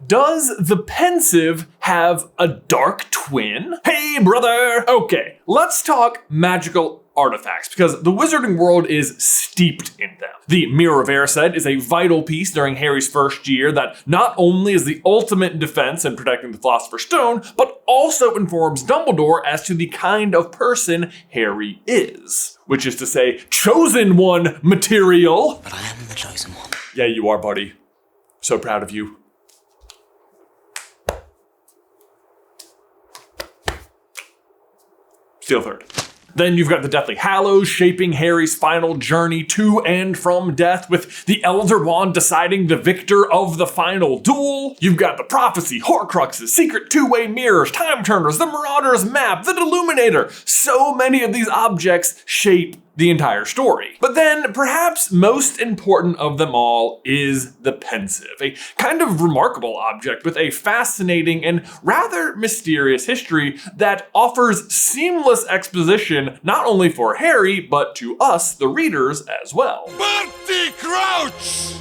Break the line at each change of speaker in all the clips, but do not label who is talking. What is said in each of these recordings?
Does the Pensieve have a dark twin? Hey, brother! Okay, let's talk magical artifacts, because the wizarding world is steeped in them. The Mirror of Erised is a vital piece during Harry's first year that not only is the ultimate defense in protecting the Philosopher's Stone, but also informs Dumbledore as to the kind of person Harry is. Which is to say, chosen one material.
But I am the chosen one.
Yeah, you are, buddy. So proud of you. Steal third. Then you've got the Deathly Hallows shaping Harry's final journey to and from death, with the Elder Wand deciding the victor of the final duel. You've got the Prophecy, Horcruxes, Secret Two-Way Mirrors, Time Turners, the Marauder's Map, the Deluminator. So many of these objects shape the entire story. But then, perhaps most important of them all is the Pensieve, a kind of remarkable object with a fascinating and rather mysterious history that offers seamless exposition not only for Harry, but to us, the readers, as well.
Barty Crouch!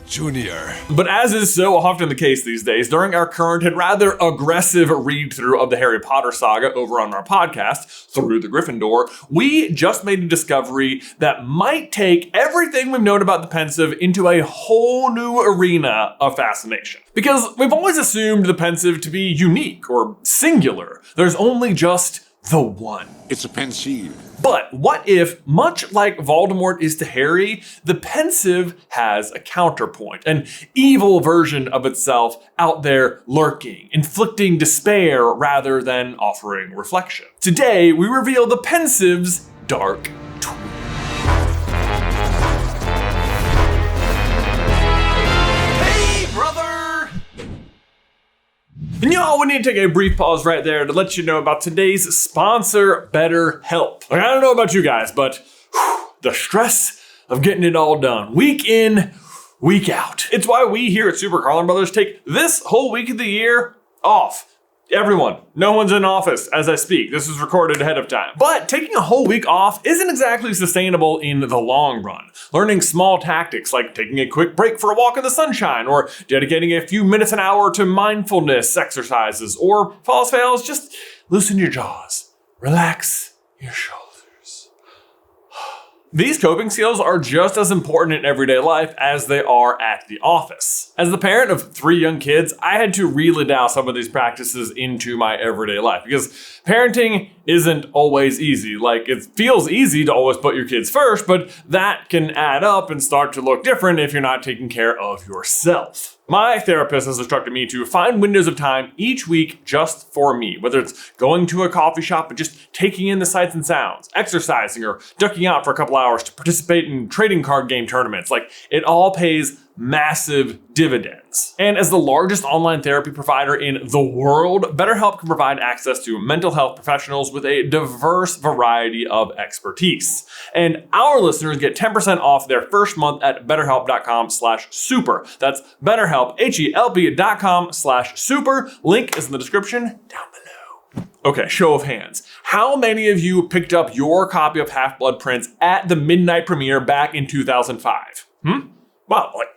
Junior.
But as is so often the case these days, during our current and rather aggressive read-through of the Harry Potter saga over on our podcast, Through the Gryffindor, we just made a discovery that might take everything we've known about the Pensieve into a whole new arena of fascination. Because we've always assumed the Pensieve to be unique or singular. There's only just the one.
It's a pensive.
But what if, much like Voldemort is to Harry, the Pensieve has a counterpoint, an evil version of itself out there lurking, inflicting despair rather than offering reflection? Today, we reveal the Pensieve's dark twin. Hey, brother! And y'all, we need to take a brief pause right there to let you know about today's sponsor, BetterHelp. Like, I don't know about you guys, but the stress of getting it all done, week in, week out. It's why we here at SuperCarlinBrothers take this whole week of the year off. Everyone, no one's in office as I speak. This was recorded ahead of time. But taking a whole week off isn't exactly sustainable in the long run. Learning small tactics like taking a quick break for a walk in the sunshine, or dedicating a few minutes an hour to mindfulness exercises, or false fails, just loosen your jaws, relax your shoulders. These coping skills are just as important in everyday life as they are at the office. As the parent of 3 young kids, I had to really dial some of these practices into my everyday life, because parenting isn't always easy. Like, it feels easy to always put your kids first, but that can add up and start to look different if you're not taking care of yourself. My therapist has instructed me to find windows of time each week just for me, whether it's going to a coffee shop and just taking in the sights and sounds, exercising, or ducking out for a couple hours to participate in trading card game tournaments. Like, it all pays massive dividends. And as the largest online therapy provider in the world, BetterHelp can provide access to mental health professionals with a diverse variety of expertise. And our listeners get 10% off their first month at betterhelp.com/super. That's BetterHelp, HELP.com/super. Link is in the description down below. Okay, show of hands. How many of you picked up your copy of Half-Blood Prince at the midnight premiere back in 2005? Well, like,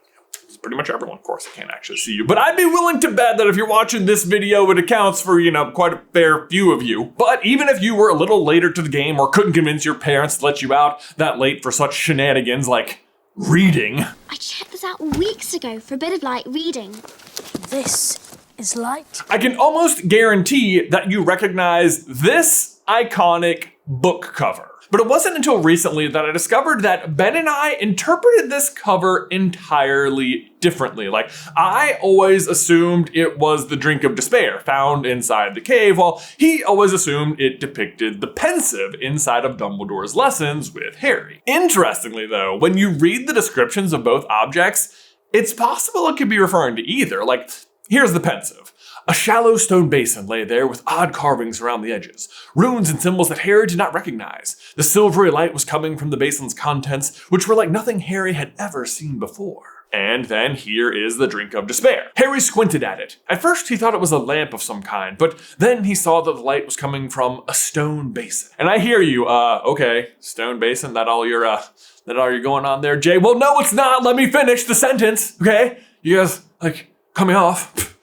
pretty much everyone. Of course, I can't actually see you, but I'd be willing to bet that if you're watching this video, it accounts for, quite a fair few of you. But even if you were a little later to the game or couldn't convince your parents to let you out that late for such shenanigans like reading.
I checked this out weeks ago for a bit of light reading.
This is light.
I can almost guarantee that you recognize this iconic book cover. But it wasn't until recently that I discovered that Ben and I interpreted this cover entirely differently. Like, I always assumed it was the Drink of Despair found inside the cave, while he always assumed it depicted the Pensieve inside of Dumbledore's lessons with Harry. Interestingly though, when you read the descriptions of both objects, it's possible it could be referring to either. Like, here's the Pensieve. A shallow stone basin lay there with odd carvings around the edges, runes and symbols that Harry did not recognize. The silvery light was coming from the basin's contents, which were like nothing Harry had ever seen before. And then here is the drink of despair. Harry squinted at it. At first he thought it was a lamp of some kind, but then he saw that the light was coming from a stone basin. And I hear you, okay, stone basin, that all you're going on there, Jay? Well, no, it's not. Let me finish the sentence, okay? You guys, cut me off.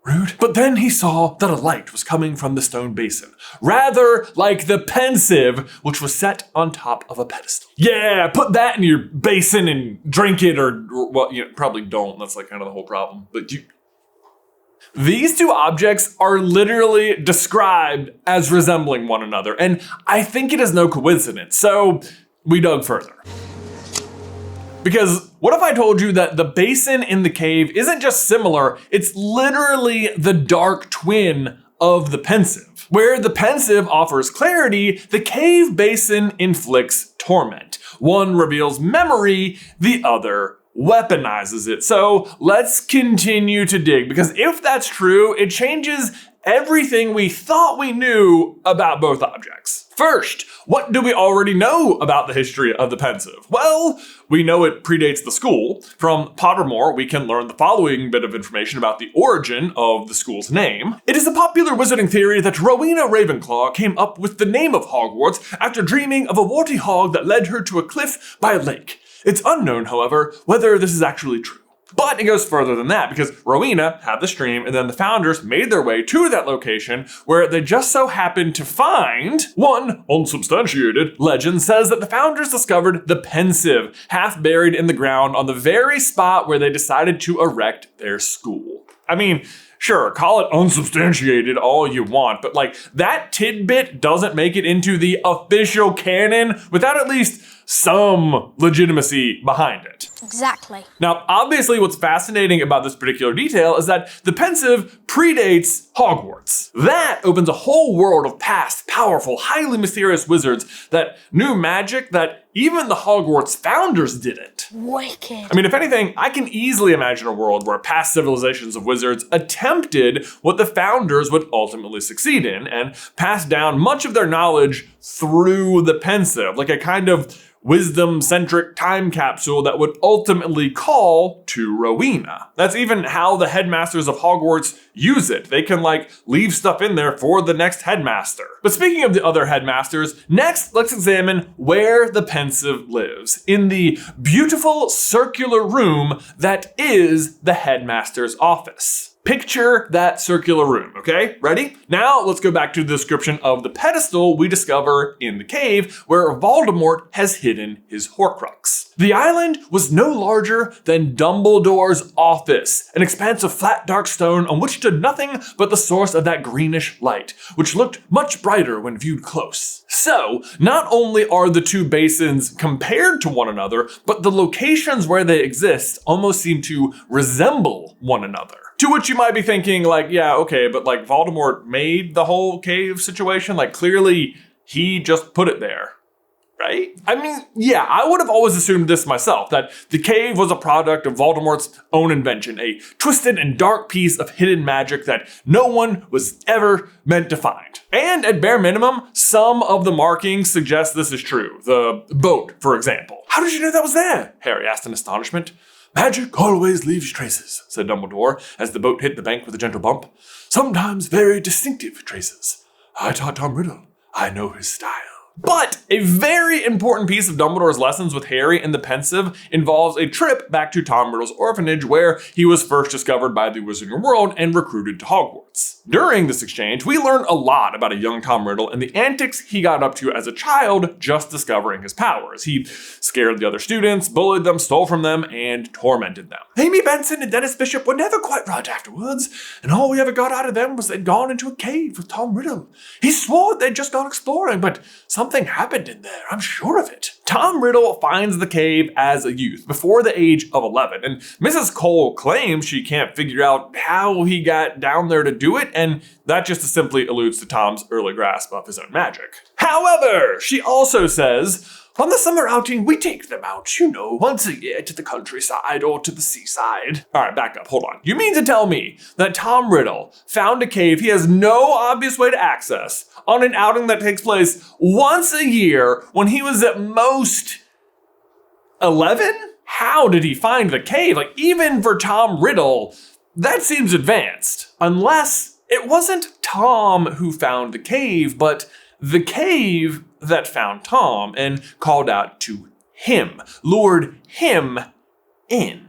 Rude. But then he saw that a light was coming from the stone basin, rather like the pensive, which was set on top of a pedestal. Yeah, put that in your basin and drink it, or well, probably don't. That's kind of the whole problem. But these two objects are literally described as resembling one another, and I think it is no coincidence. So we dug further. Because what if I told you that the basin in the cave isn't just similar, it's literally the dark twin of the pensive. Where the pensive offers clarity, the cave basin inflicts torment. One reveals memory, the other weaponizes it. So let's continue to dig, because if that's true, it changes everything we thought we knew about both objects. First, what do we already know about the history of the pensive? Well, we know it predates the school. From Pottermore, we can learn the following bit of information about the origin of the school's name. It is a popular wizarding theory that Rowena Ravenclaw came up with the name of Hogwarts after dreaming of a warty hog that led her to a cliff by a lake. It's unknown, however, whether this is actually true. But it goes further than that, because Rowena had this dream, and then the founders made their way to that location where they just so happened to find one unsubstantiated legend says that the founders discovered the pensive, half buried in the ground on the very spot where they decided to erect their school. I mean, sure, call it unsubstantiated all you want, but that tidbit doesn't make it into the official canon without at least some legitimacy behind it.
Exactly.
Now, obviously what's fascinating about this particular detail is that the pensive predates Hogwarts. That opens a whole world of past, powerful, highly mysterious wizards that knew magic that even the Hogwarts founders didn't.
Wicked.
I mean, if anything, I can easily imagine a world where past civilizations of wizards attempted what the founders would ultimately succeed in and passed down much of their knowledge through the pensive, like a kind of wisdom-centric time capsule that would ultimately call to Rowena. That's even how the headmasters of Hogwarts use it. They can leave stuff in there for the next headmaster. But speaking of the other headmasters, next let's examine where the pensive lives, in the beautiful circular room that is the headmaster's office. Picture that circular room, okay? Ready? Now let's go back to the description of the pedestal we discover in the cave where Voldemort has hidden his Horcrux. The island was no larger than Dumbledore's office, an expanse of flat dark stone on which stood nothing but the source of that greenish light, which looked much brighter when viewed close. So, not only are the two basins compared to one another, but the locations where they exist almost seem to resemble one another. To which you might be thinking, yeah, okay, but Voldemort made the whole cave situation? Clearly he just put it there, right? I mean, yeah, I would have always assumed this myself, that the cave was a product of Voldemort's own invention, a twisted and dark piece of hidden magic that no one was ever meant to find. And at bare minimum, some of the markings suggest this is true. The boat, for example. How did you know that was there? Harry asked in astonishment. Magic always leaves traces, said Dumbledore, as the boat hit the bank with a gentle bump. Sometimes very distinctive traces. I taught Tom Riddle. I know his style. But a very important piece of Dumbledore's lessons with Harry and the pensive involves a trip back to Tom Riddle's orphanage where he was first discovered by the Wizarding World and recruited to Hogwarts. During this exchange, we learn a lot about a young Tom Riddle and the antics he got up to as a child just discovering his powers. He scared the other students, bullied them, stole from them, and tormented them. Amy Benson and Dennis Bishop were never quite right afterwards, and all we ever got out of them was they'd gone into a cave with Tom Riddle. He swore they'd just gone exploring, but something happened in there, I'm sure of it. Tom Riddle finds the cave as a youth, before the age of 11, and Mrs. Cole claims she can't figure out how he got down there to do it, and that just simply alludes to Tom's early grasp of his own magic. However, she also says, on the summer outing, we take them out, once a year to the countryside or to the seaside. All right, back up, hold on. You mean to tell me that Tom Riddle found a cave he has no obvious way to access on an outing that takes place once a year when he was at most 11? how did he find the cave? Like, even for Tom Riddle, that seems advanced. Unless it wasn't Tom who found the cave, but the cave that found Tom and called out to him, lured him in.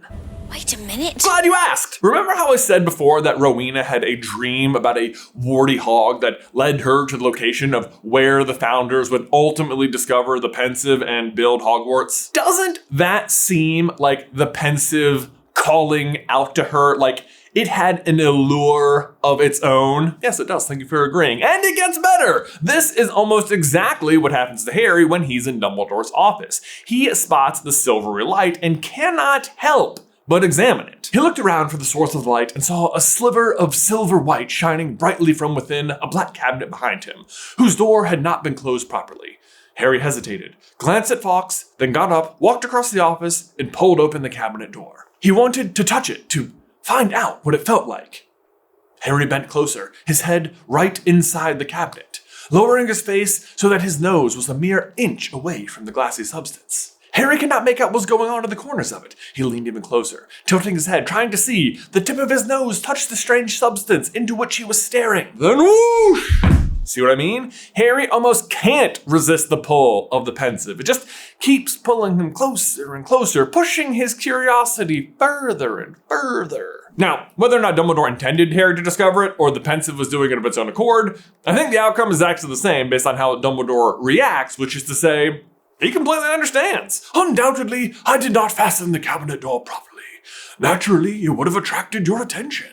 Wait a minute.
Glad you asked. Remember how I said before that Rowena had a dream about a warty hog that led her to the location of where the founders would ultimately discover the Pensieve and build Hogwarts? Doesn't that seem like the Pensieve calling out to her? Like it had an allure of its own? Yes, it does. Thank you for agreeing. And it gets better. This is almost exactly what happens to Harry when he's in Dumbledore's office. He spots the silvery light and cannot help but examine it. He looked around for the source of the light and saw a sliver of silver white shining brightly from within a black cabinet behind him, whose door had not been closed properly. Harry hesitated, glanced at Fawkes, then got up, walked across the office, and pulled open the cabinet door. He wanted to touch it, to find out what it felt like. Harry bent closer, his head right inside the cabinet, lowering his face so that his nose was a mere inch away from the glassy substance. Harry could not make out what was going on in the corners of it. He leaned even closer, tilting his head, trying to see. The tip of his nose touched the strange substance into which he was staring. Then whoosh! See what I mean? Harry almost can't resist the pull of the Pensieve. It just keeps pulling him closer and closer, pushing his curiosity further and further. Now, whether or not Dumbledore intended Harry to discover it, or the Pensieve was doing it of its own accord, I think the outcome is actually the same based on how Dumbledore reacts, which is to say, he completely understands. Undoubtedly, I did not fasten the cabinet door properly. Naturally, it would have attracted your attention.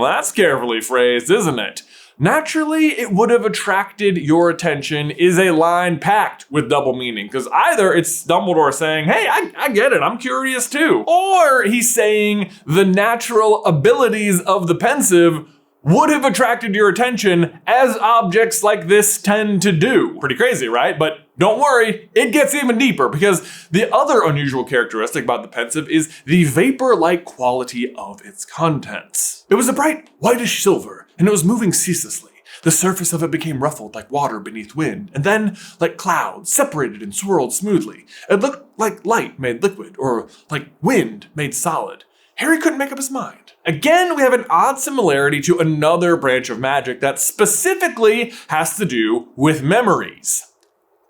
That's carefully phrased, isn't it? Naturally, it would have attracted your attention is a line packed with double meaning, because either it's Dumbledore saying, hey, I get it, I'm curious too, or he's saying the natural abilities of the Pensieve would have attracted your attention as objects like this tend to do. Pretty crazy, right? But don't worry, it gets even deeper because the other unusual characteristic about the Pensieve is the vapor-like quality of its contents. It was a bright whitish silver and it was moving ceaselessly. The surface of it became ruffled like water beneath wind, and then, like clouds, separated and swirled smoothly. It looked like light made liquid, or like wind made solid. Harry couldn't make up his mind. Again, we have an odd similarity to another branch of magic that specifically has to do with memories.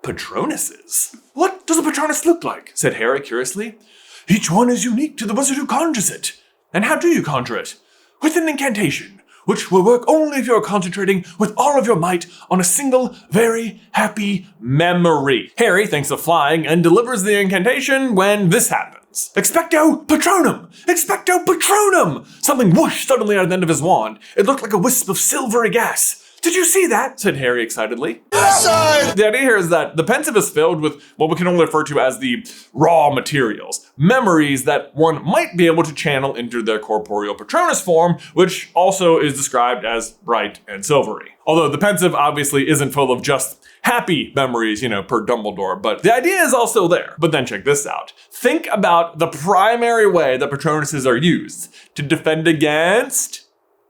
Patronuses. What does a Patronus look like? Said Harry curiously. Each one is unique to the wizard who conjures it. And how do you conjure it? With an incantation, which will work only if you're concentrating with all of your might on a single, very happy memory. Harry thinks of flying and delivers the incantation when this happens. Expecto Patronum! Expecto Patronum! Something whooshed suddenly out of the end of his wand. It looked like a wisp of silvery gas. Did you see that? Said Harry excitedly.
Yes, sir!
The idea here is that the Pensieve is filled with what we can only refer to as the raw materials, memories that one might be able to channel into their corporeal Patronus form, which also is described as bright and silvery. Although the Pensieve obviously isn't full of just happy memories, per Dumbledore, but the idea is also there. But then check this out. Think about the primary way that Patronuses are used to defend against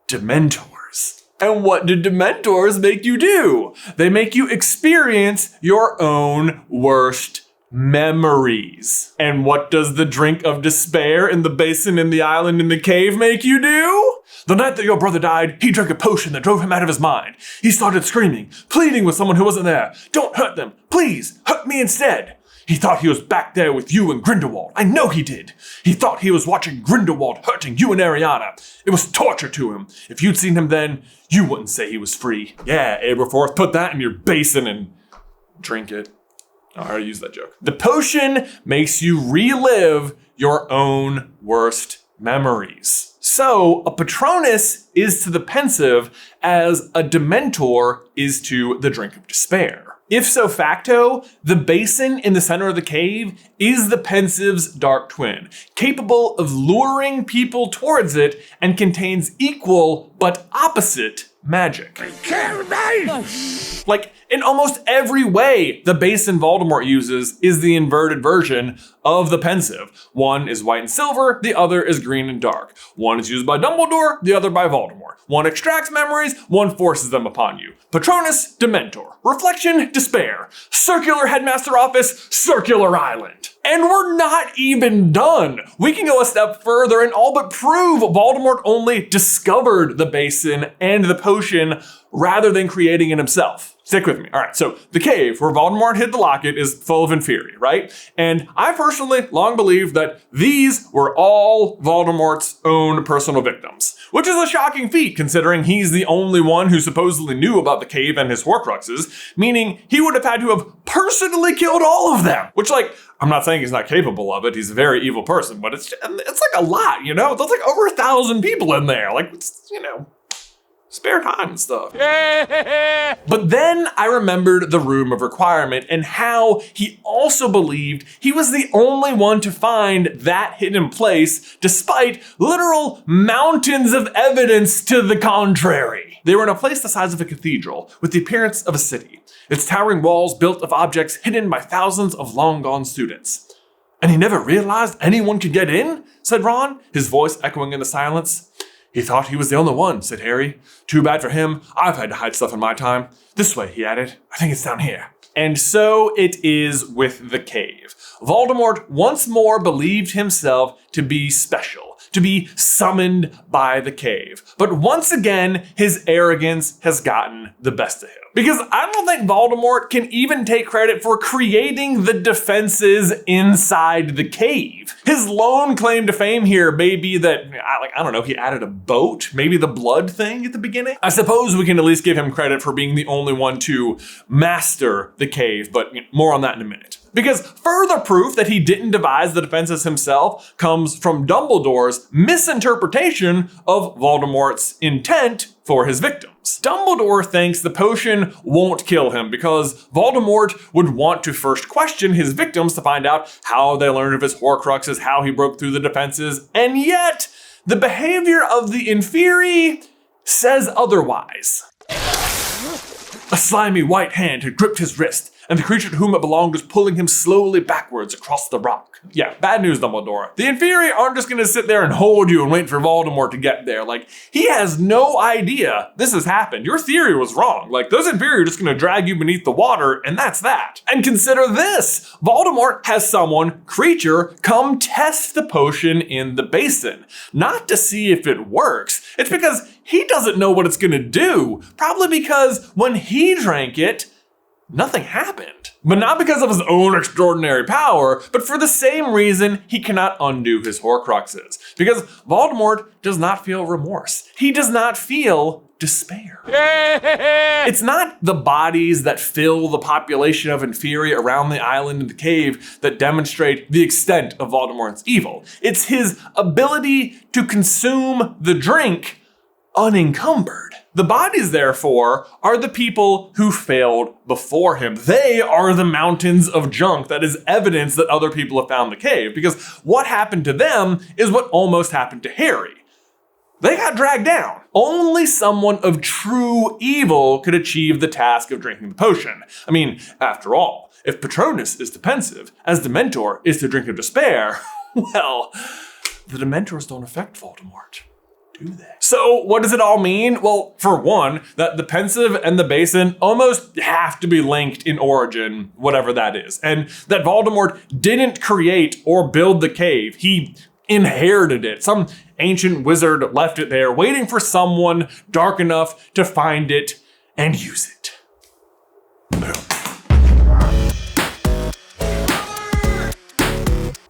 Dementors. And what do Dementors make you do? They make you experience your own worst memories. And what does the drink of despair in the basin in the island in the cave make you do? The night that your brother died, he drank a potion that drove him out of his mind. He started screaming, pleading with someone who wasn't there. Don't hurt them. Please, hurt me instead. He thought he was back there with you and Grindelwald. I know he did. He thought he was watching Grindelwald hurting you and Ariana. It was torture to him. If you'd seen him then, you wouldn't say he was free. Yeah, Aberforth, put that in your basin and drink it. Oh, I already used that joke. The potion makes you relive your own worst memories. So, a Patronus is to the Pensieve as a Dementor is to the drink of despair. If so facto, the basin in the center of the cave is the Pensieve's dark twin, capable of luring people towards it and contains equal but opposite magic.
Kill me!
Like, In almost every way, the basin Voldemort uses is the inverted version of the pensive. One is white and silver, the other is green and dark. One is used by Dumbledore, the other by Voldemort. One extracts memories, one forces them upon you. Patronus, Dementor. Reflection, Despair. Circular Headmaster Office, Circular Island. And we're not even done. We can go a step further and all but prove Voldemort only discovered the basin and the potion rather than creating it himself. Stick with me. All right, so the cave where Voldemort hid the locket is full of Inferi, right? And I personally long believed that these were all Voldemort's own personal victims, which is a shocking feat considering he's the only one who supposedly knew about the cave and his Horcruxes, meaning he would have had to have personally killed all of them, which, like, I'm not saying he's not capable of it. He's a very evil person, but it's like a lot, you know? There's like over 1,000 people in there. Like, it's, you know, spare time and stuff. But then I remembered the Room of Requirement and how he also believed he was the only one to find that hidden place, despite literal mountains of evidence to the contrary. They were in a place the size of a cathedral, with the appearance of a city, its towering walls built of objects hidden by thousands of long-gone students. And he never realized anyone could get in? Said Ron, his voice echoing in the silence. He thought he was the only one, said Harry. Too bad for him. I've had to hide stuff in my time. This way, he added. I think it's down here. And so it is with the cave. Voldemort once more believed himself to be special, to be summoned by the cave. But once again, his arrogance has gotten the best of him. Because I don't think Voldemort can even take credit for creating the defenses inside the cave. His lone claim to fame here may be that, I don't know, he added a boat, maybe the blood thing at the beginning. I suppose we can at least give him credit for being the only one to master the cave, but more on that in a minute. Because further proof that he didn't devise the defenses himself comes from Dumbledore's misinterpretation of Voldemort's intent for his victims. Dumbledore thinks the potion won't kill him because Voldemort would want to first question his victims to find out how they learned of his Horcruxes, how he broke through the defenses, and yet the behavior of the Inferi says otherwise. A slimy white hand had gripped his wrist, and the creature to whom it belonged was pulling him slowly backwards across the rock. Yeah, bad news, Dumbledore. The Inferi aren't just gonna sit there and hold you and wait for Voldemort to get there. Like, he has no idea this has happened. Your theory was wrong. Like, those Inferi are just gonna drag you beneath the water, and that's that. And consider this. Voldemort has someone, creature, come test the potion in the basin. Not to see if it works. It's because he doesn't know what it's gonna do. Probably because when he drank it, nothing happened. But not because of his own extraordinary power, but for the same reason he cannot undo his Horcruxes. Because Voldemort does not feel remorse. He does not feel despair. It's not the bodies that fill the population of Inferi around the island and the cave that demonstrate the extent of Voldemort's evil. It's his ability to consume the drink unencumbered. The bodies, therefore, are the people who failed before him. They are the mountains of junk that is evidence that other people have found the cave, because what happened to them is what almost happened to Harry. They got dragged down. Only someone of true evil could achieve the task of drinking the potion. I mean, after all, if Patronus is the pensive, as Dementor is the drink of despair, well, the Dementors don't affect Voldemort. So what does it all mean? Well, for one, that the pensive and the basin almost have to be linked in origin, whatever that is. And that Voldemort didn't create or build the cave. He inherited it. Some ancient wizard left it there, waiting for someone dark enough to find it and use it.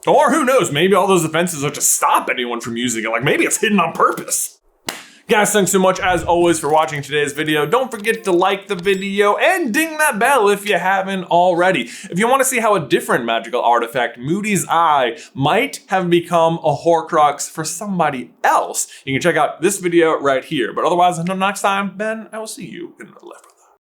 Or who knows, maybe all those defenses are to stop anyone from using it. Like, maybe it's hidden on purpose. Guys, thanks so much as always for watching today's video. Don't forget to like the video and ding that bell if you haven't already. If you want to see how a different magical artifact, Moody's Eye, might have become a Horcrux for somebody else, you can check out this video right here. But otherwise, until next time, Ben, I will see you in the left.